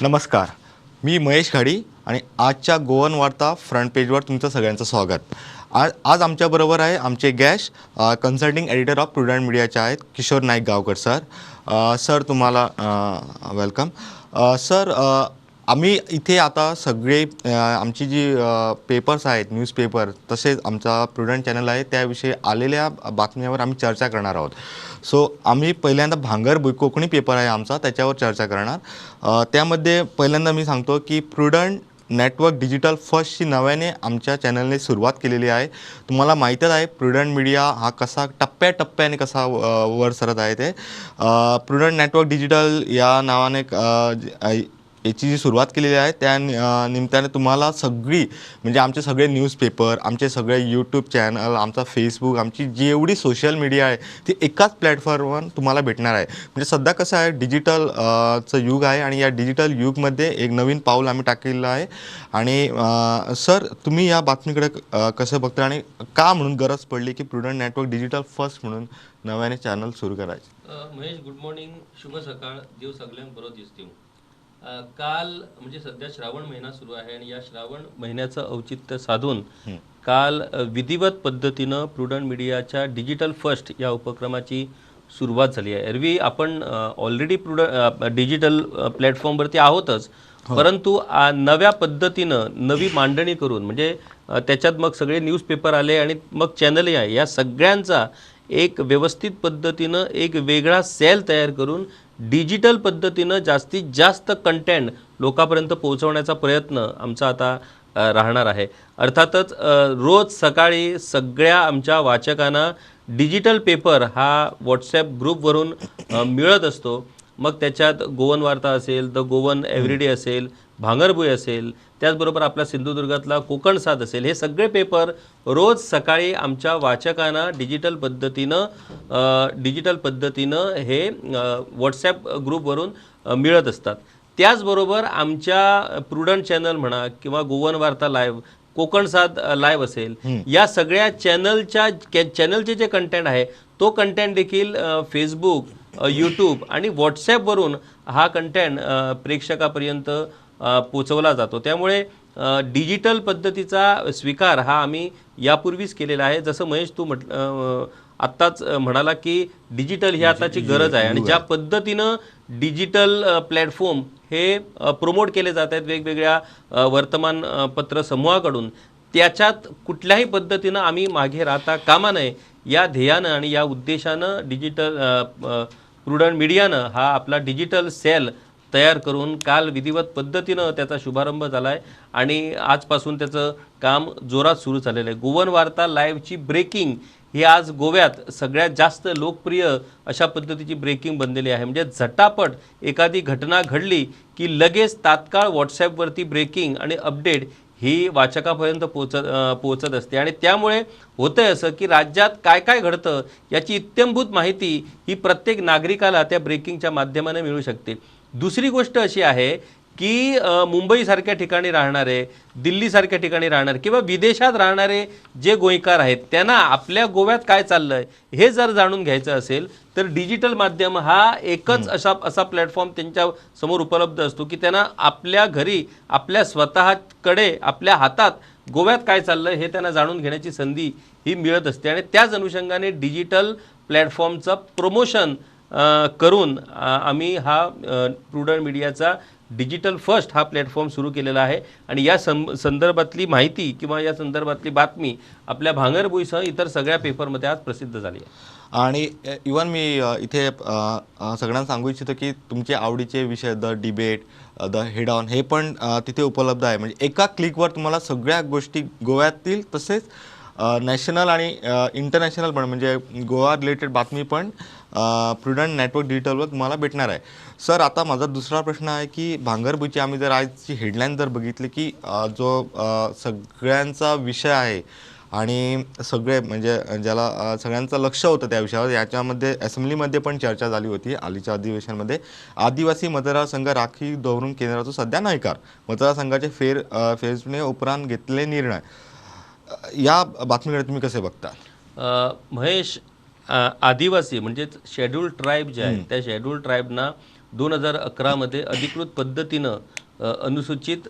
नमस्कार, मी महेश घाडी आणि आजच्या गोवन वार्ता फ्रंट पेजवर तुमचं सगळ्यांचं स्वागत. आज आमच्याबरोबर आहे आमचे guest consulting editor of prudent मीडियाचे आहेत किशोर नाईक गावकर सर. सर तुम्हाला वेलकम. सर आम्ही इथे आता सगळे आमची जी पेपर्स आहेत न्यूजपेपर तसेच आमचा प्रुडंट चॅनल आहे त्याविषयी आलेल्या बातम्यावर आम्ही चर्चा करणार आहोत. सो आम्ही पहिल्यांदा भांगरभूई कोकणी पेपर आहे आमचा त्याच्यावर चर्चा करणार. त्यामध्ये पहिल्यांदा मी सांगतो की प्रुडंट नेटवर्क डिजिटल फर्स्टची नव्याने आमच्या चॅनलने सुरुवात केलेली आहे. तुम्हाला माहीतच आहे प्रुडंट मीडिया हा कसा टप्प्याटप्प्याने कसा वर सरत आहे. ते प्रुडंट नेटवर्क डिजिटल या नावाने याची जी सुरुवात केलेली आहे त्या निमित्ताने तुम्हाला सगळी म्हणजे आमचे सगळे न्यूजपेपर, आमचे सगळे यूट्यूब चॅनल, आमचा फेसबुक, आमची जेवढी सोशल मीडिया आहे ती एकाच प्लॅटफॉर्मवर तुम्हाला भेटणार आहे. म्हणजे सध्या कसं आहे डिजिटलचं युग आहे आणि या डिजिटल युगमध्ये एक नवीन पाऊल आम्ही टाकलेलं आहे. आणि सर तुम्ही या बातमीकडे कसं बघता आणि का म्हणून गरज पडली की प्रुडंट नेटवर्क डिजिटल फर्स्ट म्हणून नव्याने चॅनल सुरू करायचे? महेश, गुड मॉर्निंग, शुभ सकाळ, देव सगळ्यांक बरो दिसतो. काल म्हणजे सध्या श्रावण महिना सुरू आहे आणि या श्रावण महिन्याचं औचित्य साधून काल विधिवत पद्धतीनं प्रुडंट मीडियाच्या डिजिटल फर्स्ट या उपक्रमाची सुरुवात झाली आहे. एरवी आपण ऑलरेडी डिजिटल प्लॅटफॉर्मवरती आहोतच, परंतु नव्या पद्धतीनं नवी मांडणी करून म्हणजे त्याच्यात मग सगळे न्यूजपेपर आले आणि मग चॅनलही आहे. या सगळ्यांचा एक व्यवस्थित पद्धतीनं एक वेगळा सेल तयार करून डिजिटल पद्धतीनं जास्तीत जास्त कंटेंट लोकांपर्यंत पोहोचवण्याचा प्रयत्न आमचा आता राहणार आहे. अर्थातच रोज सकाळी सगळ्या आमच्या वाचकांना डिजिटल पेपर हा व्हॉट्सॲप ग्रुपवरून मिळत असतो. मग त्याच्यात गोवन वार्ता असेल, द गोवन एव्हरीडे असेल, भांगरभूई असेल, त्याचबरोबर आपला सिंधुदुर्गातला कोकण साथ असेल, हे सगळे पेपर रोज सकाळी आमच्या वाचकांना डिजिटल पद्धतीनं हे व्हॉट्सॲप ग्रुपवरून मिळत असतात. त्याचबरोबर आमच्या प्रुडंट चॅनल म्हणा किंवा गोवन वार्ता लाईव्ह, कोकण साथ लाईव्ह असेल, या सगळ्या चॅनलचे जे कंटेंट आहे तो कंटेंट देखील फेसबुक, यूट्यूब आणि व्हॉट्सॲपवरून हा कंटेंट प्रेक्षकापर्यंत पोचवला जातो. त्यामुळे डिजिटल पद्धतीचा स्वीकार हा आम्ही यापूर्वीच केलेला आहे. जसं महेश तू आत्ताच म्हणाला की डिजिटल ही आताची गरज आहे आणि ज्या पद्धतीनं डिजिटल प्लॅटफॉर्म हे प्रमोट केले जात आहेत वेगवेगळ्या वर्तमानपत्र समूहाकडून, त्याच्यात कुठल्याही पद्धतीनं आम्ही मागे राहता कामा नये या ध्येयानं आणि या उद्देशानं प्रुडंट मीडियानं हा आपला डिजिटल सेल तयार करून काल विधिवत पद्धतीनं त्याचा शुभारंभ झाला आहे आणि आजपासून त्याचं काम जोरात सुरू झालेलं आहे. गोवन वार्ता लाईव्हची ब्रेकिंग ही आज गोव्यात सगळ्यात जास्त लोकप्रिय अशा पद्धतीची ब्रेकिंग बनलेली आहे. म्हणजे झटापट एखादी घटना घडली की लगेच तात्काळ व्हॉट्सॲपवरती ब्रेकिंग आणि अपडेट ही वाचकापर्यंत पोहोचत असते आणि त्यामुळे होतं आहे असं की राज्यात काय काय घडतं याची इत्थंभूत माहिती ही प्रत्येक नागरिकाला त्या ब्रेकिंगच्या माध्यमाने मिळू शकते. दुसरी गोष्ट अशी आहे की मुंबईसारख्या ठिकाणी राहणारे, दिल्लीसारख्या ठिकाणी राहणारे किंवा विदेशात राहणारे जे गोयकार आहेत त्यांना आपल्या गोव्यात काय चाललं आहे हे जर जाणून घ्यायचं असेल तर डिजिटल माध्यम हा एकच असा प्लॅटफॉर्म त्यांच्या समोर उपलब्ध असतो की त्यांना आपल्या घरी, आपल्या स्वतःकडे, आपल्या हातात गोव्यात काय चाललं हे त्यांना जाणून घेण्याची संधी ही मिळत असते. आणि त्याच अनुषंगाने डिजिटल प्लॅटफॉर्मचं प्रमोशन करून आम्ही हा प्रुडंट मीडियाचा डिजिटल फर्स्ट हा प्लॅटफॉर्म सुरू केलेला आहे आणि या संदर्भातली माहिती किंवा या संदर्भातली बातमी आपल्या भांगरभूईसह इतर सगळ्या पेपरमध्ये आज प्रसिद्ध झाली आहे. आणि इवन मी इथे सगळ्यांना सांगू इच्छितो की तुमचे आवडीचे विषय the debate, the head on हे पण तिथे उपलब्ध आहे. म्हणजे एका क्लिकवर तुम्हाला सगळ्या गोष्टी गोव्यातील तसेच नॅशनल आणि इंटरनॅशनल पण म्हणजे गोवा रिलेटेड बातमी पण प्रुडंट नेटवर्क डिजिटलवर तुम्हाला भेटणार आहे. सर आता माझा दुसरा प्रश्न आहे की भांगरभूईची आम्ही जर आजची हेडलाईन जर बघितली की जो सगळ्यांचा विषय आहे आणि सगळे म्हणजे ज्याला सगळ्यांचं लक्ष होतं त्या विषयावर, याच्यामध्ये असेंब्लीमध्ये पण चर्चा झाली होती आलीच्या अधिवेशनामध्ये. आदिवासी मतदारसंघ राखीव धरून केंद्राचा सध्या नाहीकार, मतदारसंघाचे फेरफारने उपरांत घेतलेले निर्णय, या बातमीकडे तुम्ही कसे बघता? महेश, आदिवासी म्हणजेच शेड्यूल्ड ट्राईब जे आहेत त्या शेड्यूल्ड ट्राईबना 2011मध्ये अधिकृत पद्धतीनं अनुसूचित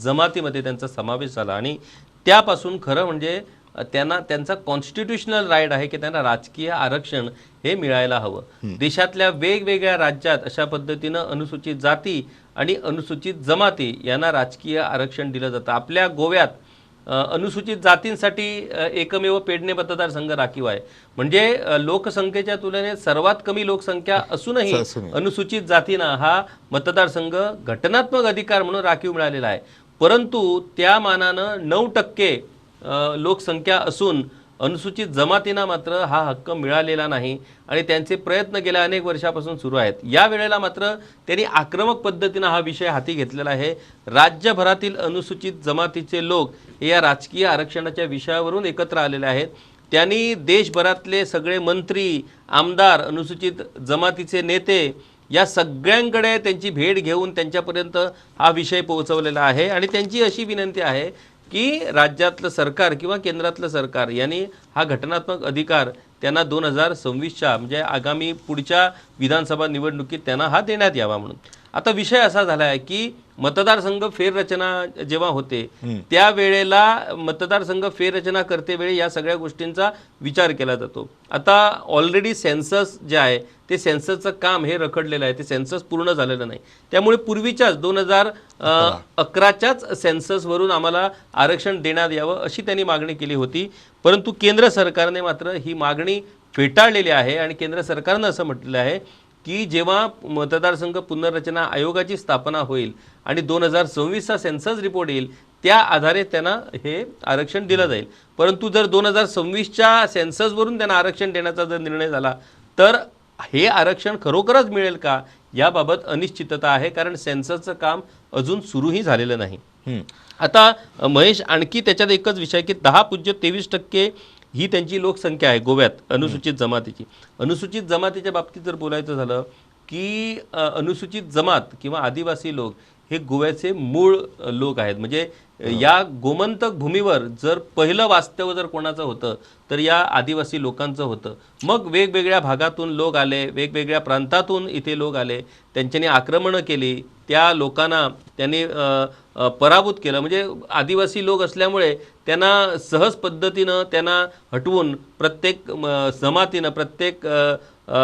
जमातीमध्ये त्यांचा समावेश झाला आणि त्यापासून खरं म्हणजे त्यांचा कॉन्स्टिट्युशनल राईट आहे की त्यांना राजकीय आरक्षण हे मिळायला हवं. देशातल्या वेगवेगळ्या राज्यात अशा पद्धतीनं अनुसूचित जाती आणि अनुसूचित जमाती यांना राजकीय आरक्षण दिलं जातं. आपल्या गोव्यात अनुसूचित जातींसाठी एकमेव पेडणे मतदारसंघ राखीव आहे. म्हणजे लोकसंख्येच्या तुलनेत सर्वात कमी लोकसंख्या असूनही अनुसूचित जातींना हा मतदारसंघ घटनात्मक अधिकार म्हणून राखीव मिळालेला आहे. परंतु त्या मानानं 9% लोकसंख्या असून अनुसूचित जमातींना मात्र हा हक्क मिळालेला नाही आणि त्यांचे प्रयत्न गेल्या अनेक वर्षापासून सुरू आहेत. या वेळेला मात्र त्यांनी आक्रमक पद्धतीनं हा विषय हाती घेतलेला आहे. राज्यभरातील अनुसूचित जमातीचे लोक हे या राजकीय आरक्षणाच्या विषयावरून एकत्र आलेले आहेत. त्यांनी देशभरातले सगळे मंत्री, आमदार, अनुसूचित जमातीचे नेते या सगळ्यांकडे त्यांची भेट घेऊन त्यांच्यापर्यंत हा विषय पोहोचवलेला आहे आणि त्यांची अशी विनंती आहे की राज्यातलं सरकार किंवा केंद्रातलं सरकार यांनी हा घटनात्मक अधिकार त्यांना 2026च्या म्हणजे आगामी पुढच्या विधानसभा निवडणुकीत त्यांना हा देण्यात यावा म्हणून. आता विषय असा झाला आहे की मतदारसंघ फेररचना जेव्हा होते त्यावेळेला मतदारसंघ फेररचना करतेवेळी या सगळ्या गोष्टींचा विचार केला जातो. आता ऑलरेडी सेन्सस जे आहे ते सेन्ससचं काम हे रखडलेलं आहे. ते सेन्सस पूर्ण झालेलं नाही. त्यामुळे पूर्वीच्याच 2011च्याच सेन्ससवरून आम्हाला आरक्षण देण्यात यावं अशी त्यांनी मागणी केली होती. परंतु केंद्र सरकारने मात्र ही मागणी फेटाळलेली आहे आणि केंद्र सरकारनं असं म्हटलेलं आहे की जेव्हा मतदारसंघ पुनर्रचना आयोगाची स्थापना होईल आणि 2026चा सेन्सस रिपोर्ट येईल त्या आधारे त्यांना हे आरक्षण दिलं जाईल. परंतु जर 2026च्या सेन्ससवरून त्यांना आरक्षण देण्याचा जर निर्णय झाला तर हे आरक्षण खरोखरच मिळेल का याबाबत अनिश्चितता आहे. कारण सेन्ससचं काम अजून सुरूही झालेलं नाही. आता महेश आणखी त्याच्यात एकच विषय की 10.23% ही त्यांची लोकसंख्या आहे गोव्यात अनुसूचित जमातीची. अनुसूचित जमातीच्या बाबतीत जर बोलायचं झालं की अनुसूचित जमात किंवा आदिवासी लोक हे गोव्याचे मूळ लोक आहेत. म्हणजे या गोमंतक भूमीवर जर पहिलं वास्तव्य जर कोणाचं होतं तर या आदिवासी लोकांचं होतं. मग वेगवेगळ्या भागातून लोक आले, वेगवेगळ्या प्रांतातून इथे लोक आले, त्यांच्यानी आक्रमणं केली, त्या लोकांना त्यांनी पराभूत केलं. म्हणजे आदिवासी लोक असल्यामुळे त्यांना सहज पद्धतीनं त्यांना हटवून प्रत्येक जमातीनं प्रत्येक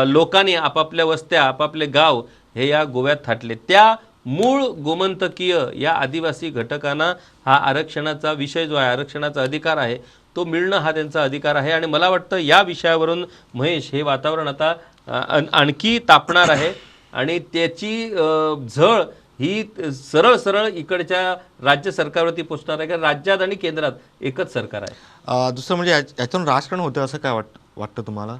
लोकांनी आपापल्या वस्त्या आपापले गाव हे या गोव्यात थाटले. त्या मूळ गोमंतकीय या आदिवासी घटकांना हा आरक्षणाचा विषय जो आहे, आरक्षणाचा अधिकार आहे तो मिळणं हा त्यांचा अधिकार आहे. आणि मला वाटतं या विषयावरून महेश हे वातावरण आता आणखी तापणार आहे आणि त्याची झळ ही सरळ सरळ इकडच्या राज्य सरकारवरती पोचणार आहे. कारण राज्यात आणि केंद्रात एकच सरकार आहे. दुसरं म्हणजे याच्यातून राजकारण होतं असं काय वाटतं तुम्हाला?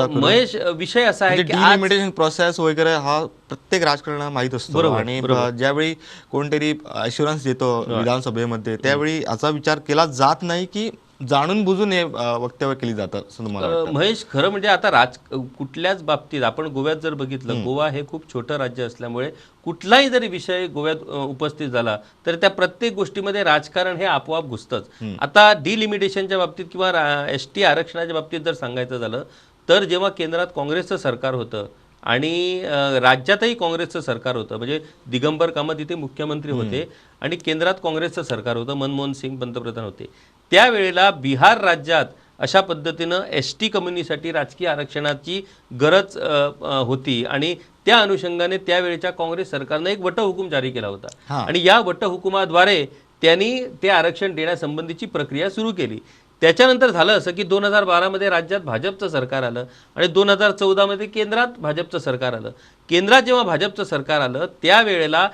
महेश विषय असा आहे की डिलिमिटेशन प्रोसेस वगैरे हा प्रत्येक राजकारणाला माहीत असतो आणि ज्यावेळी कोणतरी अश्युरन्स देतो विधानसभेमध्ये त्यावेळी याचा विचार केला जात नाही की जाणून बुजून हे वक्तव्य केली जातात असं तुम्हाला वाटतं? महेश खरं म्हणजे आता कुठल्याच बाबतीत आपण गोव्यात जर बघितलं, गोवा हे खूप छोटं राज्य असल्यामुळे कुठलाही जरी विषय गोव्यात उपस्थित झाला तर त्या प्रत्येक गोष्टीमध्ये राजकारण हे आपोआप घुसतंच. आता डिलिमिटेशनच्या बाबतीत किंवा ST आरक्षणाच्या बाबतीत जर सांगायचं झालं तर जेव्हा केंद्रात काँग्रेसचं सरकार होतं आणि राज्यातही काँग्रेसचं सरकार होतं, म्हणजे दिगंबर कामत तिथे मुख्यमंत्री होते आणि केंद्रात काँग्रेसचं सरकार होतं, मनमोहन सिंग पंतप्रधान होते, त्यावेळेला बिहार राज्यात अशा पद्धतीनं ST कम्युनिटीसाठी राजकीय आरक्षणाची गरज होती आणि त्या अनुषंगाने त्यावेळेच्या काँग्रेस सरकारनं एक वटहुकूम जारी केला होता आणि या वटहुकुमाद्वारे त्यांनी ते आरक्षण देण्यासंबंधीची प्रक्रिया सुरू केली. त्याच्यानंतर झालं असं की 2012मध्ये राज्यात भाजपचं सरकार आलं आणि 2014मध्ये केंद्रात भाजपचं सरकार आलं. केंद्रात जेव्हा भाजपचं सरकार आलं त्यावेळेला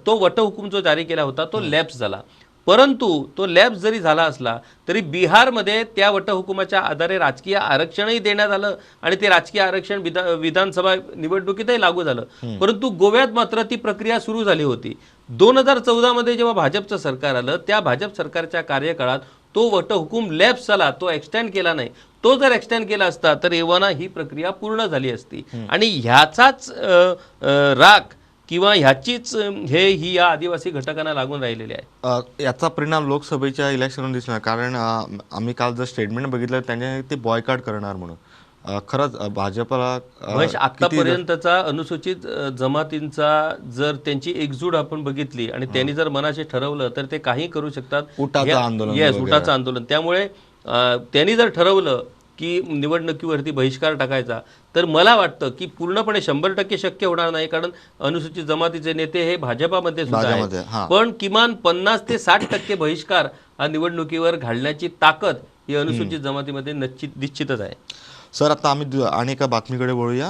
तो वटहुकूम जो जारी केला होता तो लॅप्स झाला. परंतु तो लॅप्स जरी झाला असला तरी बिहारमध्ये त्या वटहुकुमाच्या आधारे राजकीय आरक्षणही देण्यात आलं आणि ते राजकीय आरक्षण विधानसभा निवडणुकीतही लागू झालं. परंतु गोव्यात मात्र ती प्रक्रिया सुरू झाली होती. 2014मध्ये जेव्हा भाजपचं सरकार आलं त्या भाजप सरकारच्या कार्यकाळात तो वटहुकूम लॅप्स झाला, तो एक्सटेंड केला नाही. तो जर एक्सटेंड केला असता तर एव्हाना ही प्रक्रिया पूर्ण झाली असती आणि ह्याचाच राग किंवा ह्याचीच ही या आदिवासी घटकांना लागून राहिलेली आहे. याचा परिणाम लोकसभेच्या इलेक्शनवर दिसणार. कारण आम्ही काल जर स्टेटमेंट बघितलं त्याने ते बॉयकॉट करणार म्हणून खरंच भाजपला महेश आतापर्यंतचा अनुसूचित जमातींचा जर त्यांची एकजूट आपण बघितली आणि त्यांनी जर मनाशी ठरवलं तर ते काही करू शकतात. उठाचं आंदोलन येस, उठाचं आंदोलन. त्यामुळे त्यांनी जर ठरवलं की निवडणुकीवरती बहिष्कार टाकायचा तर मला वाटतं की पूर्णपणे 100% शक्य होणार नाही, कारण अनुसूचित जमातीचे नेते हे भाजपामध्ये सुद्धा आहेत. पण किमान 50 ते 60% बहिष्कार हा निवडणुकीवर घालण्याची ताकद ही अनुसूचित जमातीमध्ये निश्चितच आहे. सर, आता आम्ही आणि एका बातमीकडे वळूया.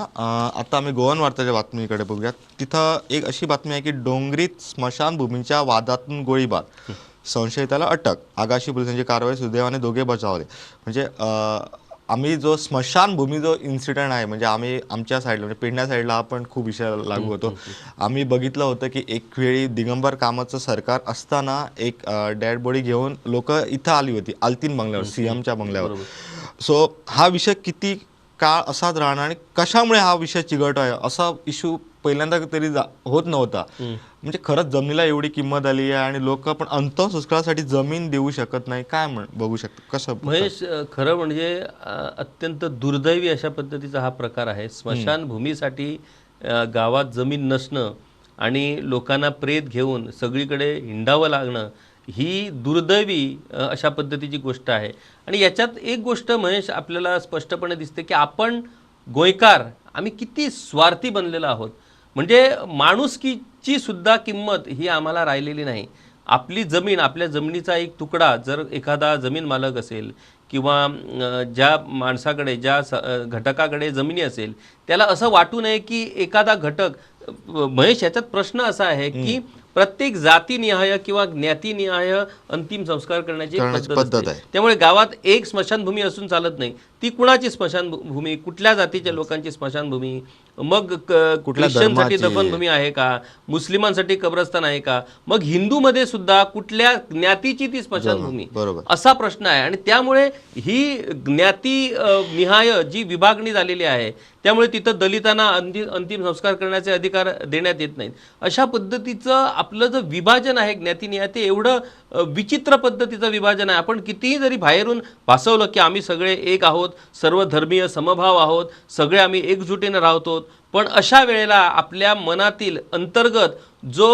आता आम्ही गोवन वार्ताच्या बातमीकडे बघूया. तिथं एक अशी बातमी आहे की डोंगरीत स्मशानभूमीच्या वादातून गोळीबार, संशयिताला अटक, आगाशी पोलिसांची कारवाई, सुदैवाने दोघे बचावले. म्हणजे आम्ही जो स्मशानभूमी जो इन्सिडेंट आहे, म्हणजे आम्ही आमच्या साईडला म्हणजे पेडण्या साईडला आपण खूप विषय लागू होतो. आम्ही बघितलं होतं की एक वेळी दिगंबर कामाचं सरकार असताना एक डेड बॉडी घेऊन लोक इथं आली होती आल्तीन बंगल्यावर, सीएमच्या बंगल्यावर. सो हा विषय किती काळ असाच राहणार आणि कशामुळे हा विषय चिघळतो आहे असा इश्यू पहिल्यांदा तरी होत नव्हता. म्हणजे खरंच जमिनीला एवढी किंमत आली आहे आणि लोक पण अंत्यसंस्कारासाठी जमीन देऊ शकत नाही. काय बघू शकतो कसं महेश, खरं म्हणजे अत्यंत दुर्दैवी अशा पद्धतीचा हा प्रकार आहे. स्मशानभूमीसाठी गावात जमीन नसणं आणि लोकांना प्रेत घेऊन सगळीकडे हिंडावं लागणं ही दुर्दैवी अशा पद्धतीची गोष्ट आहे. आणि याच्यात एक गोष्ट महेश आपल्याला स्पष्टपणे दिसते की आपण गोयकार आम्ही किती स्वार्थी बनलेलो आहोत. म्हणजे माणुसकीची सुद्धा किंमत ही आम्हाला राहिलेली नाही. आपली जमीन, आपल्या जमिनीचा एक तुकडा जर एखादा जमीन मालक असेल किंवा ज्या माणसाकडे ज्या घटकाकडे जमिनी असेल त्याला असं वाटू नये की एखादा घटक, महेश याच्यात प्रश्न असा आहे की प्रत्येक जातीनिहाय किंवा ज्ञातीनिहाय अंतिम संस्कार करण्याची पद्धत आहे. त्यामुळे गावात एक स्मशानभूमी असून चालत नाही. ती कुणाची स्मशानभूमी, कुठल्या जातीच्या लोकांची स्मशानभूमी, मग ख्रिश्चनसाठी दफनभूमी आहे का, मुस्लिमांसाठी कब्रस्तान आहे का, मग हिंदूमध्ये सुद्धा कुठल्या ज्ञातीची ती स्मशानभूमी, असा प्रश्न आहे. आणि त्यामुळे ही ज्ञाती निहाय जी विभागणी झालेली आहे त्यामुळे तिथं दलितांना अंतिम संस्कार करण्याचे अधिकार देण्यात येत नाहीत. अशा पद्धतीचं आपलं जे विभाजन आहे ज्ञातीनिहाय ते एवढं विचित्र पद्धतीचं विभाजन आहे. आपण कितीही जरी बाहेरून भासवलं की आम्ही सगळे एक आहोत, सर्व धर्मीय समभाव आहोत, सगळे आम्ही एकजुटीने राहतो, पण अशा वेळेला आपल्या मनातील अंतर्गत जो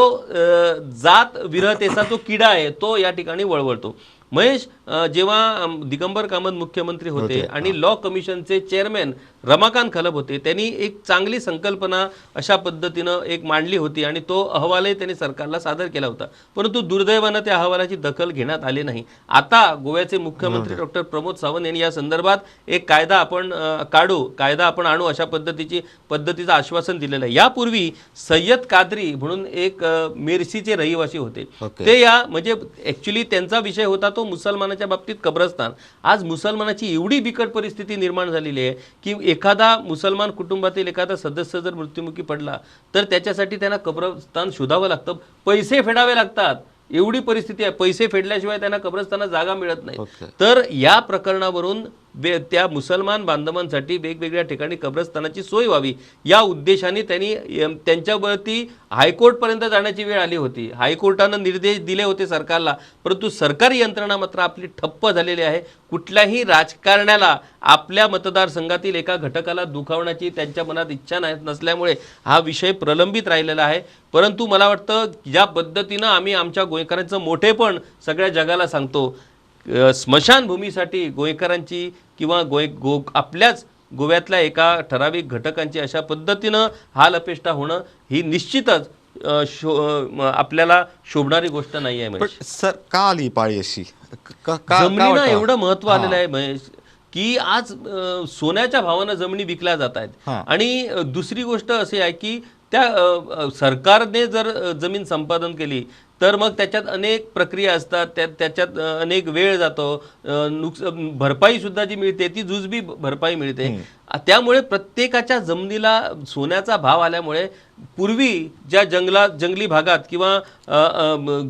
जात विरहतेचा जो किडा आहे तो या ठिकाणी वळवळतो. महेश, जेव्हा दिगंबर कामत मुख्यमंत्री होते आणि लॉ कमिशनचे चेअरमॅन रमाकांत खलप होते, त्यांनी एक चांगली संकल्पना अशा पद्धतीनं एक मांडली होती आणि तो अहवालही त्यांनी सरकारला सादर केला होता. परंतु दुर्दैवानं त्या अहवालाची दखल घेण्यात आली नाही. आता गोव्याचे मुख्यमंत्री डॉक्टर प्रमोद सावंत यांनी या संदर्भात एक कायदा आपण आणू अशा पद्धतीचं आश्वासन दिलेलं आहे. यापूर्वी सय्यद कादरी म्हणून एक मेर्सीचे रहिवासी होते. ते म्हणजे ऍक्च्युली त्यांचा विषय होता तो मुसलमानाच्या बाबतीत कब्रस्तान. आज मुसलमानाची एवढी बिकट परिस्थिती निर्माण झालेली आहे की एखादा मुसलमान कुटुंबातील एखादा सदस्य जर मृत्युमुखी पडला तर त्याच्यासाठी त्यांना कब्रस्तान शोधावं लागतं, पैसे फेडावे लागतात. एवढी परिस्थिती आहे. पैसे फेडल्याशिवाय त्यांना कब्रस्तानात जागा मिळत नाही. तर या प्रकरणावरून त्या मुसलमान बांधवांसाठी वेगवेगळ्या ठिकाणी कब्रस्तानाची सोय व्हावी या उद्देशाने त्यांनी त्यांच्यावरती हायकोर्टपर्यंत जाण्याची वेळ आली होती. हायकोर्टानं निर्देश दिले होते सरकारला, परंतु सरकारी यंत्रणा मात्र आपली ठप्प झालेली आहे. कुठल्याही राजकारण्याला आपल्या मतदारसंघातील एका घटकाला दुखावण्याची त्यांच्या मनात इच्छा नसल्यामुळे हा विषय प्रलंबित राहिलेला आहे. परंतु मला वाटतं ज्या पद्धतीनं आम्ही आमच्या गोयकरांचं मोठेपण सगळ्या जगाला सांगतो, स्मशानभूमीसाठी गोयकरांची किंवा आपल्याच गोव्यातल्या एका ठराविक घटकांची अशा पद्धतीनं हालअपेष्टा होणं ही निश्चितच आपल्याला शोभणारी गोष्ट नाही आहे. महेश, सर का आली पाळी अशी? जमिनीला एवढं महत्व आलेलं आहे महेश की आज सोन्याच्या भावानं जमिनी विकल्या जात आहेत. आणि दुसरी गोष्ट अशी आहे की त्या सरकारने जर जमीन संपादन केली तर मग त्याच्यात अनेक प्रक्रिया असतात, त्याच्यात अनेक वेळ जातो, भरपाई सुद्धा जी मिळते ती जुजबी भरपाई मिळते. त्यामुळे प्रत्येकाच्या जमिनीला सोन्याचा भाव आल्यामुळे पूर्वी ज्या जंगली भागात किंवा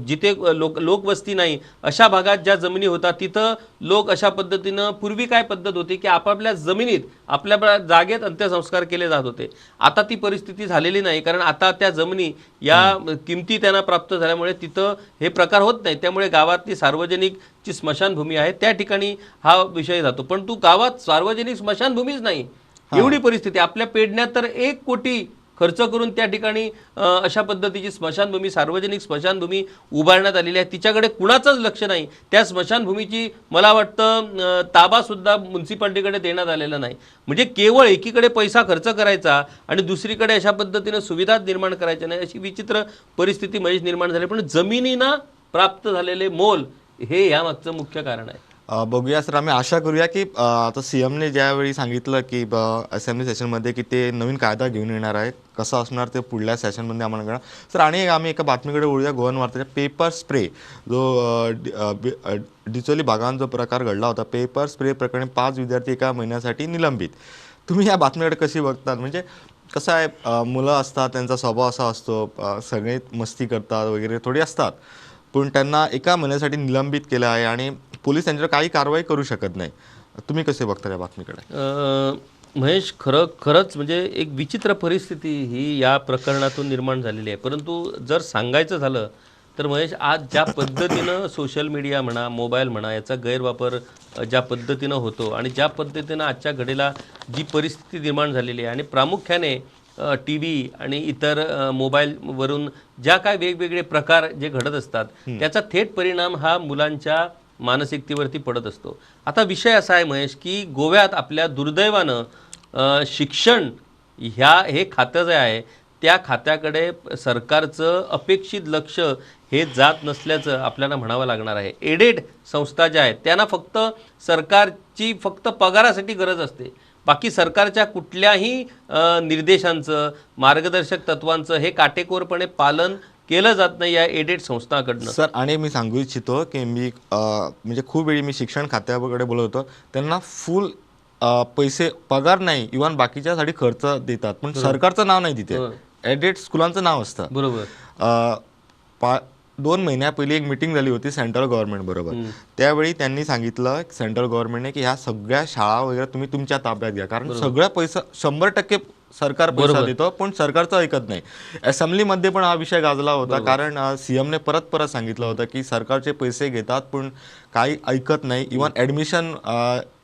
जिथे लोकवस्ती नाही अशा भागात ज्या जमिनी होतात तिथं लोक अशा पद्धतीनं, पूर्वी काय पद्धत होती की आपापल्या जमिनीत आपल्या जागेत अंत्यसंस्कार केले जात होते. आता ती परिस्थिती झालेली नाही, कारण आता त्या जमिनी या किमती त्यांना प्राप्त झाल्यामुळे तिथं हे प्रकार होत नाही. त्यामुळे गावातली सार्वजनिक जी स्मशानभूमी आहे त्या ठिकाणी हा विषय जातो. पण तू गावात सार्वजनिक स्मशानभूमीच नाही, एवढी परिस्थिती. आपल्या पेडण्यात तर 1 कोटी खर्च करून त्या ठिकाणी अशा पद्धतीची स्मशानभूमी, सार्वजनिक स्मशानभूमी उभारण्यात आलेली आहे. तिच्याकडे कुणाचंच लक्ष नाही. त्या स्मशानभूमीची मला वाटतं ताबासुद्धा म्युन्सिपाल्टीकडे देण्यात आलेला नाही. म्हणजे केवळ एकीकडे पैसा खर्च करायचा आणि दुसरीकडे अशा पद्धतीनं सुविधा निर्माण करायच्या नाही, अशी विचित्र परिस्थिती महेश निर्माण झाली. पण जमिनीना प्राप्त झालेले मोल हे यामागचं मुख्य कारण आहे. बघूया सर, आम्ही आशा करूया की आता CMने ज्यावेळी सांगितलं की असेंब्ली सेशनमध्ये की ते नवीन कायदा घेऊन येणार आहेत, कसं असणार ते पुढल्या सेशनमध्ये आम्हाला कळणार. सर आणि आम्ही एका बातमीकडे वळूया. गोवन वार्ताच्या पेपर स्प्रे जो डिचोली भागात जो प्रकार घडला होता, पेपर स्प्रे प्रकरणी 5 विद्यार्थी एका महिन्यासाठी निलंबित. तुम्ही या बातमीकडे कशी बघतात? म्हणजे कसं आहे, मुलं असतात, त्यांचा स्वभाव असा असतो, सगळे मस्ती करतात वगैरे थोडी असतात, पण त्यांना एका महिन्यासाठी निलंबित केलं आहे आणि पोलीस त्यांच्यावर काही कारवाई करू शकत नाही. तुम्ही कसे बघता या बातमीकडे? महेश, खरंच म्हणजे एक विचित्र परिस्थिती ही या प्रकरणातून निर्माण झालेली आहे. परंतु जर सांगायचं झालं तर महेश, आज ज्या पद्धतीनं सोशल मीडिया म्हणा, मोबाईल म्हणा, याचा गैरवापर ज्या पद्धतीनं होतो आणि ज्या पद्धतीनं आजच्या घडीला जी परिस्थिती निर्माण झालेली आहे आणि प्रामुख्याने TV आणि इतर मोबाईलवरून ज्या काय वेगवेगळे प्रकार जे घडत असतात त्याचा थेट परिणाम हा मुलांच्या मानसिकतेवरती पडत असतो. आता विषय असा आहे महेश की गोव्यात आपल्या दुर्दैवानं शिक्षण हे खातं जे आहे त्या खात्याकडे सरकारचं अपेक्षित लक्ष हे जात नसल्याचं आपल्याला म्हणावं लागणार आहे. एडेड संस्था ज्या आहेत त्यांना फक्त सरकारची पगारासाठी गरज असते. बाकी सरकारच्या कुठल्याही निर्देशांचं, मार्गदर्शक तत्वांचं हे काटेकोरपणे पालन केलं जात नाही या एडेड संस्थांकडनं. सर आणि मी सांगू इच्छितो की मी म्हणजे खूप वेळी मी शिक्षण खात्याकडे बोलत होतो, त्यांना फुल पैसे पगार नाही, इव्हन बाकीच्यासाठी खर्च देतात, पण सरकारचं नाव नाही तिथे, एडेड स्कूलांचं नाव असतं. बरोबर. 2 महिन्यापूर्वी एक मीटिंग झाली होती सेंट्रल गव्हर्नमेंट बरोबर. त्यावेळी त्यांनी सांगितलं सेंट्रल गव्हर्नमेंटने की ह्या सगळ्या शाळा वगैरे तुम्ही तुमच्या ताब्यात घ्या, कारण सगळ्या पैसा 100% सरकार पैसा देतो, पण सरकारचं ऐकत नाही. असेंब्लीमध्ये पण हा विषय गाजला होता, कारण CMने परत सांगितलं होतं की सरकारचे पैसे घेतात पण काही ऐकत नाही. इव्हन ऍडमिशन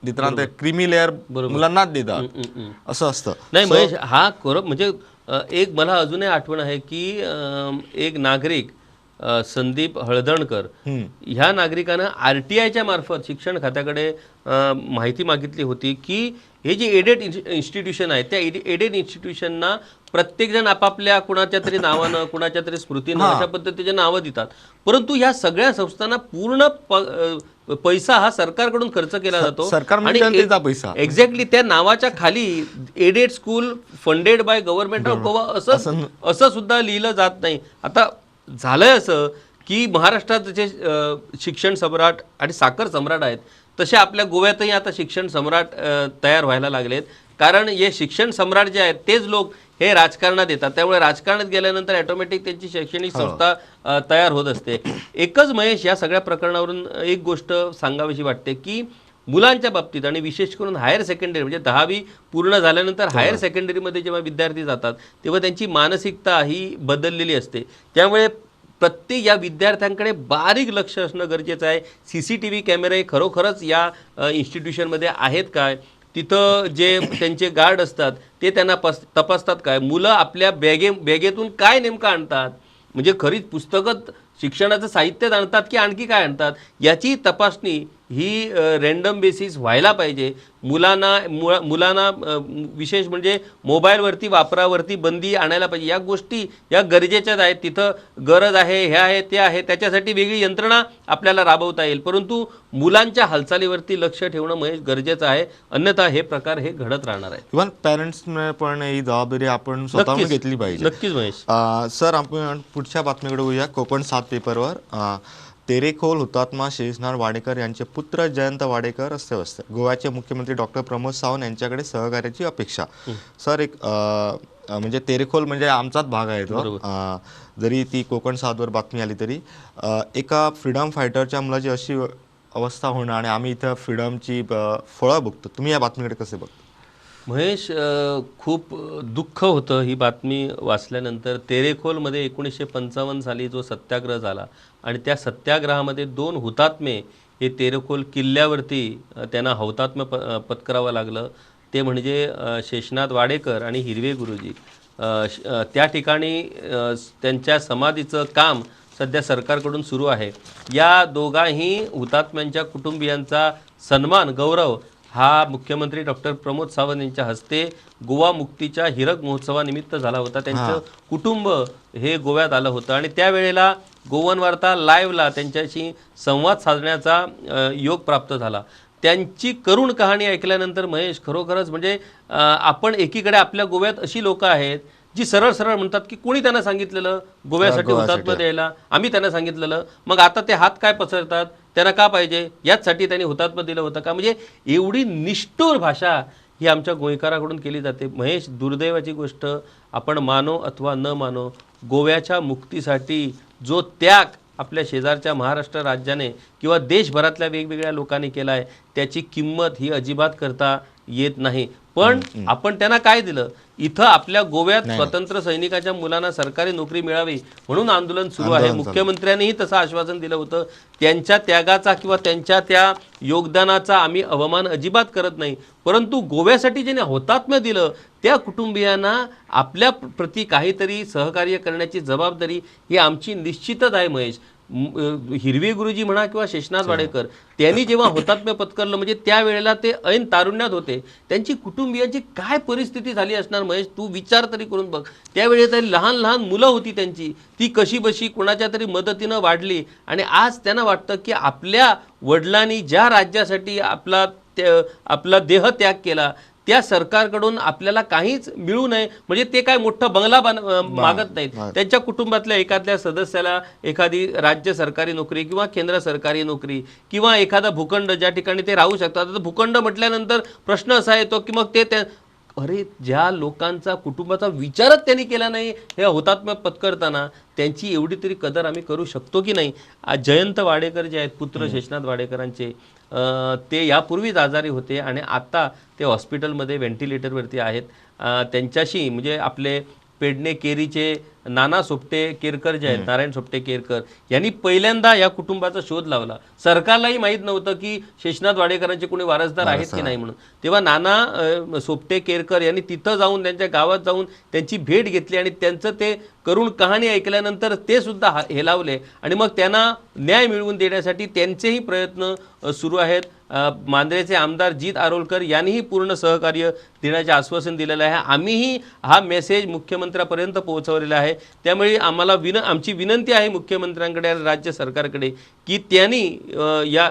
देताना क्रीमी लेअर मुलांनाच देतात, असं असतं. नाही महेश, हा म्हणजे एक मला अजूनही आठवण आहे की एक नागरिक संदीप हळदणकर ह्या नागरिकानं RTIच्या मार्फत शिक्षण खात्याकडे माहिती मागितली होती की हे जे एडेड इन्स्टिट्यूशन आहे त्या एडेड इन्स्टिट्यूशनना प्रत्येकजण आपापल्या कुणाच्या तरी नावानं, कुणाच्या तरी स्मृतीनं अशा पद्धतीचे नावं देतात. परंतु ह्या सगळ्या संस्थांना पूर्ण पैसा हा सरकारकडून खर्च केला जातो. पैसा एक्झॅक्टली त्या नावाच्या खाली aided school funded by government of Goa असं सुद्धा लिहिलं जात नाही. आता झालंय असं की महाराष्ट्रात जे शिक्षण सम्राट आणि साखर सम्राट आहेत तसे आपल्या गोव्यातही आता शिक्षण सम्राट तयार व्हायला लागलेत. कारण हे शिक्षण सम्राट जे आहेत तेच लोक हे राजकारणात येतात. त्यामुळे राजकारणात गेल्यानंतर ऑटोमॅटिक त्यांची शैक्षणिक संस्था तयार होत असते. एकच महेश, या सगळ्या प्रकरणावरून एक गोष्ट सांगावीशी वाटते की मुलांच्या बाबतीत आणि विशेष करून हायर सेकंडरी म्हणजे 10वी पूर्ण झाल्यानंतर हायर सेकंडरीमध्ये जेव्हा विद्यार्थी जातात तेव्हा त्यांची मानसिकता ही बदललेली असते. त्यामुळे प्रत्येक या विद्यार्थ्यांकडे बारीक लक्ष असणं गरजेचं आहे. CCTV कॅमेरे खरोखरच या इन्स्टिट्यूशनमध्ये आहेत काय, तिथं जे त्यांचे गार्ड असतात ते त्यांना तपासतात काय, मुलं आपल्या बॅगेतून काय नेमकं आणतात, म्हणजे खरीच पुस्तकं शिक्षणाचं साहित्य आणतात की आणखी काय आणतात, याची तपासणी ही रँडम बेसिस व्हायला पाहिजे. मुलांना विशेष म्हणजे मोबाईलवरती वापरावरती बंदी आणायला पाहिजे. या गोष्टी या गरजेच्याच आहेत. तिथं गरज आहे, हे आहे, ते आहे, त्याच्यासाठी वेगळी यंत्रणा आपल्याला राबवता येईल. परंतु मुलांच्या हालचालीवरती लक्ष ठेवणं महेश गरजेचं आहे, अन्यथा हे प्रकार हे घडत राहणार आहे. इव्हन पॅरेंट्सने पण ही जबाबदारी आपण स्वतःहून घेतली पाहिजे. नक्कीच महेश. सर आपण पुढच्या बातमीकडे होऊया. कोकण 7 पेपरवर तेरेखोल हुतात्मा शेषनाथ वाडेकर यांचे पुत्र जयंत वाडेकर अस्वस्थ. गोव्याचे मुख्यमंत्री डॉक्टर प्रमोद सावंत यांच्याकडे सहकार्याची अपेक्षा. सर एक म्हणजे तेरेखोल म्हणजे आमचाच भाग आहे तो, जरी ती कोकण 7वर बातमी आली तरी एका फ्रीडम फायटरच्या मुलाची अशी अवस्था होणं आणि आम्ही इथं फ्रीडमची फळं बघतो. तुम्ही या बातमीकडे कसे बघता? महेश, खूप दुःख होतं ही बातमी वाचल्यानंतर. तेरेखोलमध्ये 1955 साली जो सत्याग्रह झाला आणि त्या सत्याग्रहामध्ये 2 हुतात्मे हे तेरेखोल किल्ल्यावरती त्यांना हौतात्म्य पत्करावं लागलं. ते म्हणजे शेषनाथ वाडेकर आणि हिरवे गुरुजी. त्या ठिकाणी त्यांच्या समाधीचं काम सध्या सरकारकडून सुरू आहे. या दोघाही हुतात्म्यांच्या कुटुंबियांचा सन्मान, गौरव हा मुख्यमंत्री डॉक्टर प्रमोद सावंत यांच्या हस्ते गोवा मुक्तीच्या हीरक महोत्सवानिमित्त झाला होता. त्यांचं कुटुंब हे गोव्यात आलं होतं आणि त्यावेळेला गोवन वार्ता लाईव्हला त्यांच्याशी संवाद साधण्याचा योग प्राप्त झाला. त्यांची करुण कहाणी ऐकल्यानंतर महेश, खरोखरच म्हणजे आपण एकीकडे आपल्या गोव्यात अशी लोकं आहेत जी सरळ सरळ म्हणतात की कोणी त्यांना सांगितलेलं गोव्यासाठी हुतात्मा द्यायला, आम्ही त्यांना सांगितलेलं, मग आता ते हात काय पसरतात, त्यांना का पाहिजे, याचसाठी त्यांनी हुतात्मा दिलं होतं का? म्हणजे एवढी निष्ठुर भाषा ही आमच्या गोंयकाराकडून केली जाते. महेश, दुर्दैवाची गोष्ट, आपण मानो अथवा न मानो, गोव्याच्या मुक्तीसाठी जो त्याग आपल्या शेजारच्या महाराष्ट्र राज्याने किंवा देशभरातल्या वेगवेगळ्या लोकांनी केला आहे त्याची किंमत ही अजिबात करता येत नाही. पण आपण त्यांना काय दिलं? इथं आपल्या गोव्यात स्वतंत्र सैनिकाच्या मुलांना सरकारी नोकरी मिळावी म्हणून आंदोलन सुरू आहे. मुख्यमंत्र्यांनीही तसं आश्वासन दिलं होतं. त्यांच्या त्यागाचा किंवा त्यांच्या त्या योगदानाचा आम्ही अवमान अजिबात करत नाही, परंतु गोव्यासाठी ज्याने हौतात्म्य दिलं त्या कुटुंबियांना आपल्या प्रती काहीतरी सहकार्य करण्याची जबाबदारी ही आमची निश्चितच आहे. महेश, हिरवे गुरुजी म्हणा किंवा शेषनाथ वाडेकर, त्यांनी जेव्हा हुतात्म्य पत्करलं म्हणजे त्यावेळेला ते ऐन तारुण्यात होते. त्यांची कुटुंबियांची काय परिस्थिती झाली असणार महेश, तू विचार तरी करून बघ. त्यावेळी तरी लहान लहान मुलं होती त्यांची, ती कशी बशी कोणाच्या तरी मदतीनं वाढली आणि आज त्यांना वाटतं की आपल्या वडिलांनी ज्या राज्यासाठी आपला देह त्याग केला त्या सरकारकडून आपल्याला काहीच मिळू नये म्हणजे ते काय मोठा बंगला मागत नाहीत. त्यांच्या कुटुंबातल्या एखाद्या सदस्याला एखादी राज्य सरकारी नोकरी किंवा केंद्र सरकारी नोकरी किंवा एखादा भूखंड ज्या ठिकाणी ते राहू शकतात. आता भूखंड म्हटल्यानंतर प्रश्न असा येतो की मग ते अरे, ज्या लोकांचा कुटुंबाचा विचारच त्यांनी केला नाही हे हुतात्म्य पत्करताना, त्यांची एवढी तरी कदर आम्ही करू शकतो की नाही? जयंत वाडेकर जे आहेत, पुत्र शेषनाथ वाडेकरांचे, ते यापूर्वीच आजारी होते आणि आता ते हॉस्पिटलमध्ये व्हेंटिलेटरवरती आहेत. त्यांच्याशी म्हणजे आपले पेडणे केरीचे नाना सोपटे केरकर जे आहेत, नारायण सोपटे केरकर, यांनी पहिल्यांदा या कुटुंबाचा शोध लावला. सरकारलाही माहीत नव्हतं की शेषनाथ वाडेकरांचे कोणी वारसदार आहेत की नाही म्हणून. तेव्हा नाना सोपटे केरकर यांनी तिथं जाऊन त्यांच्या गावात जाऊन त्यांची भेट घेतली आणि त्यांचं ते करुण कहाणी ऐकल्यानंतर ते सुद्धा हेलावले आणि मग त्यांना न्याय मिळवून देण्यासाठी त्यांचेही प्रयत्न सुरू आहेत. मांद्रेचे आमदार जीत आरोलकर यांनीही पूर्ण सहकार्य देण्याचे आश्वासन दिलेलं आहे. आम्हीही हा मेसेज मुख्यमंत्र्यापर्यंत पोहोचवलेला आहे. त्यामुळे आम्हाला आमची विनंती आहे मुख्यमंत्र्यांकडे आणि राज्य सरकारकडे की त्यांनी या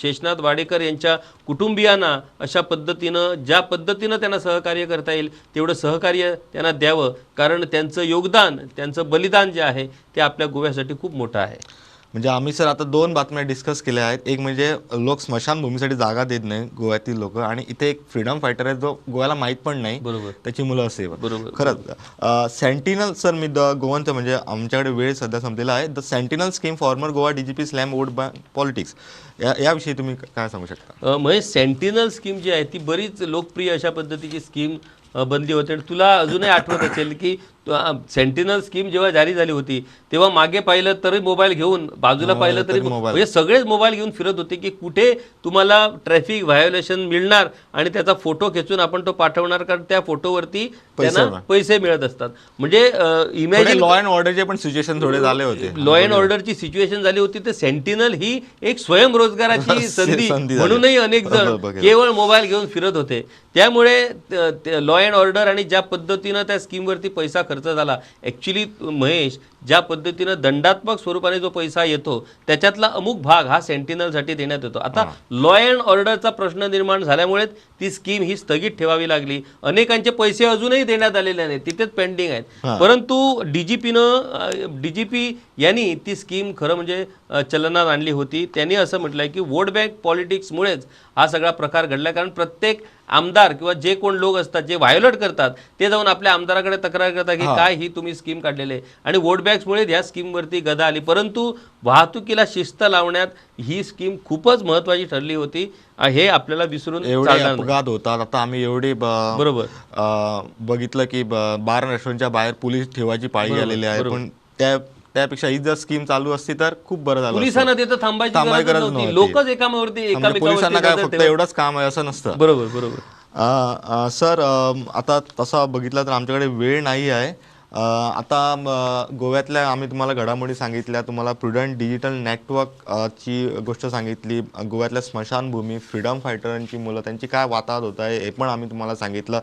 शेषनाथ वाडेकर यांच्या कुटुंबियांना अशा पद्धतीनं, ज्या पद्धतीनं त्यांना सहकार्य करता येईल तेवढं सहकार्य त्यांना द्यावं, कारण त्यांचं योगदान, त्यांचं बलिदान जे आहे ते आपल्या गोव्यासाठी खूप मोठं आहे. म्हणजे आम्ही सर आता 2 बातम्या डिस्कस केल्या आहेत. एक म्हणजे लोक स्मशानभूमीसाठी जागा देत नाही गोव्यातील लोक, आणि इथे एक फ्रीडम फायटर आहे जो गोव्याला माहीत पण नाही, बरोबर, त्याची मुलं असे. बरोबर. खरंच सेंटिनल सर, मी द गोवनचं म्हणजे आमच्याकडे वेळ सध्या संपलेला आहे. The sentinel scheme former Goa DGP slam vote by politics, याविषयी तुम्ही काय सांगू शकता? म्हणजे सेंटिनल स्कीम जी आहे ती बरीच लोकप्रिय अशा पद्धतीची स्कीम बनली होती. आणि तुला अजूनही आठवत असेल की सेंटिनल स्कीम जेव्हा जारी झाली होती तेव्हा मागे पाहिलं तरी मोबाईल घेऊन, बाजूला पाहिलं तरी म्हणजे सगळेच मोबाईल घेऊन फिरत होते की कुठे तुम्हाला ट्रॅफिक व्हायोलेशन मिळणार आणि त्याचा फोटो खेचून आपण तो पाठवणार, कारण त्या फोटोवरती त्यांना पैसे मिळत असतात. म्हणजे इमॅजिन, लॉ अँड ऑर्डरचे पण सिच्युएशन थोडे झाले होते, लॉ अँड ऑर्डरची सिच्युएशन झाली होती. तर सेंटिनल ही एक स्वयंरोजगाराची संधी म्हणूनही अनेक जण केवळ मोबाईल घेऊन फिरत होते. त्यामुळे लॉ अँड ऑर्डर आणि ज्या पद्धतीनं त्या स्कीमवरती पैसा खर्च झाला, ॲक्च्युली महेश, ज्या पद्धतीनं दंडात्मक स्वरूपाने जो पैसा येतो त्याच्यातला अमुक भाग हा सेंटिनलसाठी देण्यात येतो. आता लॉ अँड ऑर्डरचा प्रश्न निर्माण झाल्यामुळे ती स्कीम ही स्थगित ठेवावी लागली. अनेकांचे पैसे अजूनही देण्यात आलेले नाहीत, तिथेच पेंडिंग आहेत. परंतु DGP यांनी ती स्कीम खरं म्हणजे चलनात आणली होती. त्यांनी असं म्हटलं सांगितलं की वोट बँक पॉलिटिक्समुळेच हा सगळा प्रकार घडला, कारण प्रत्येक आमदार किंवा जे कोण लोक असतात जे व्हायोलेट करतात ते जाऊन आपल्या आमदाराकडे तक्रार करतात की काय ही तुम्ही स्कीम काढलेली आहे, आणि वोट बँक्समुळे ह्या स्कीमवरती गदा आली. परंतु वाहतुकीला शिस्त लावण्यात ही स्कीम खूपच महत्त्वाची ठरली होती, हे आपल्याला विसरून एवढे चालणार नाही. अपघात होतात. आता आम्ही एवढे बरोबर. बघितलं की बार रेस्टॉरंटच्या बाहेर पोलीस ठेवायची पाळी आलेली आहे, पण त्यापेक्षा ही जर स्कीम चालू असती तर खूप बरं झालं. पोलिसांना तिथं थांबायची गरज नव्हती, लोकच एकामेकावरती पोलिसांना काय फक्त एवढंच काम आहे असं नसतं. बरोबर बरोबर. सर आता तसा बघितलं तर आमच्याकडे वेळ नाही आहे. आता गोव्यातल्या आम्ही तुम्हाला घडामोडी सांगितल्या, तुम्हाला प्रुडंट डिजिटल नेटवर्क ची गोष्ट सांगितली, गोव्यातल्या स्मशानभूमी, फ्रीडम फायटरांची मुलं त्यांची काय वाताहत होत आहे हे पण आम्ही तुम्हाला सांगितलं.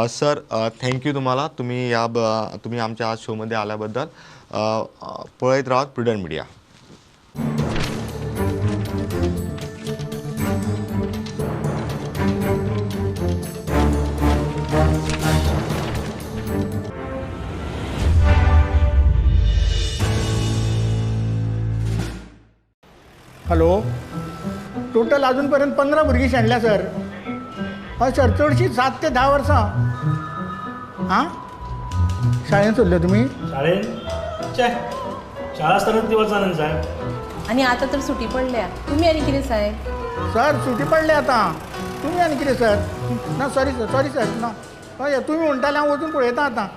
सर थँक्यू तुम्हाला, तुम्ही आमच्या आज शोमध्ये आल्याबद्दल. पळत राहा प्रुडंट मीडिया. हॅलो, टोटल अजूनपर्यंत 15 भुरगीं शेणल्या सर. हय सर, चडशी 7 ते 10 वर्सां. हां, शाळेंत सोडले तुमी? शाळेन शाळा असतानाच दिवस जाणन साहेब. आणि आता तर सुटी पडल्या, तुम्ही आणि कितें साहेब? सर सुटी पडले आता, तुमी आनी कितें सर? ना सॉरी सर ना. हय तुमी म्हणटाले हांव वचून पळयतां आतां.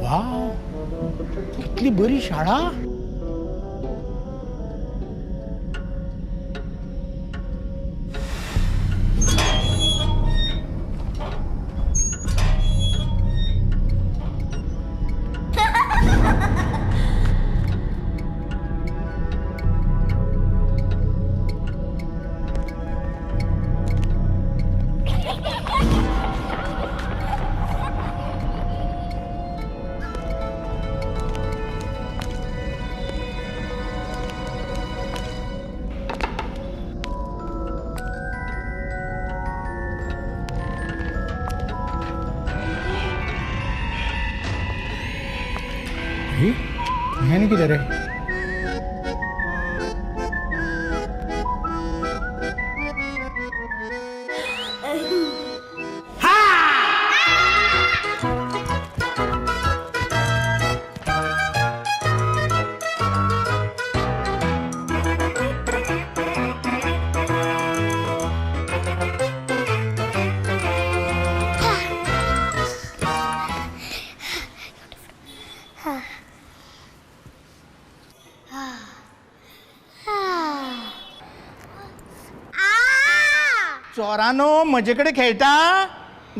वाव, कितली बरी शाळा. ह्यानी कितें रे? चोरानो म्हजेकडे खेळटा,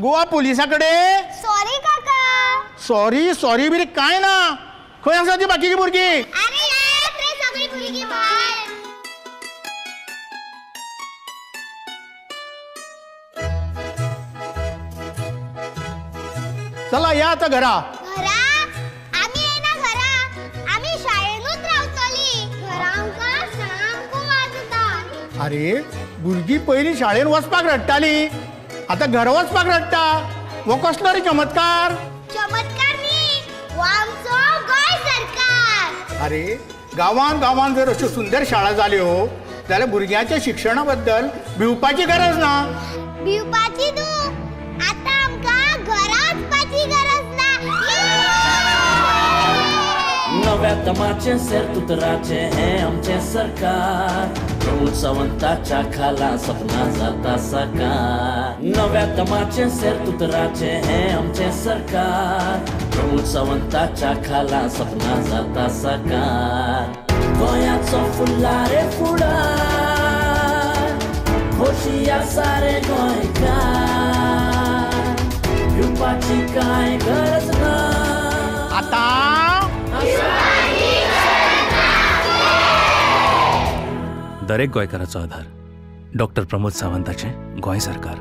गोवा पोलिसाकडे. सॉरी काका. सॉरी बिरी काय ना. खंय आसा ती बाकीची भुरगीं? अरे येत रे सगळी भुरगीं भायर. चला या आता घरा. घरा? आम्ही येना घरा. आम्ही शाळेनूच रावतली. घरा आमकां सामको वाजता. अरे भुरगीं पयलीं शाळेन वचपाक रडटाली, आतां घरा वचपाक रडटा. हो कसलो रे चमत्कार? चमत्कार न्ही, हो आमचो गोंय सरकार. अरे गांवान जर अश्यो सुंदर शाळा जाल्यो जाल्यार भुरग्यांच्या शिक्षणा बद्दल भिवपाची गरज ना. भिवपाची तूं, आतां आमकां घरा वचपाची गरज ना. नव्या तमाचे सेरतुतराचे हे आमचे सरकार, प्रमोद सावंताच्या खाला सपना जाता साकार. नव्या तमाचे सेरतुतराचे हे आमचे सरकार, प्रमोद सावंताच्या खाला सपना जाता साकार. गोंयाचो फुल्लारे फुडार, खोशया सारे गोंयकार, भिवपाची कांय गरज ना. आता दरेक गोंयकाराचो आधार डॉक्टर प्रमोद सावंताचें गोंय सरकार.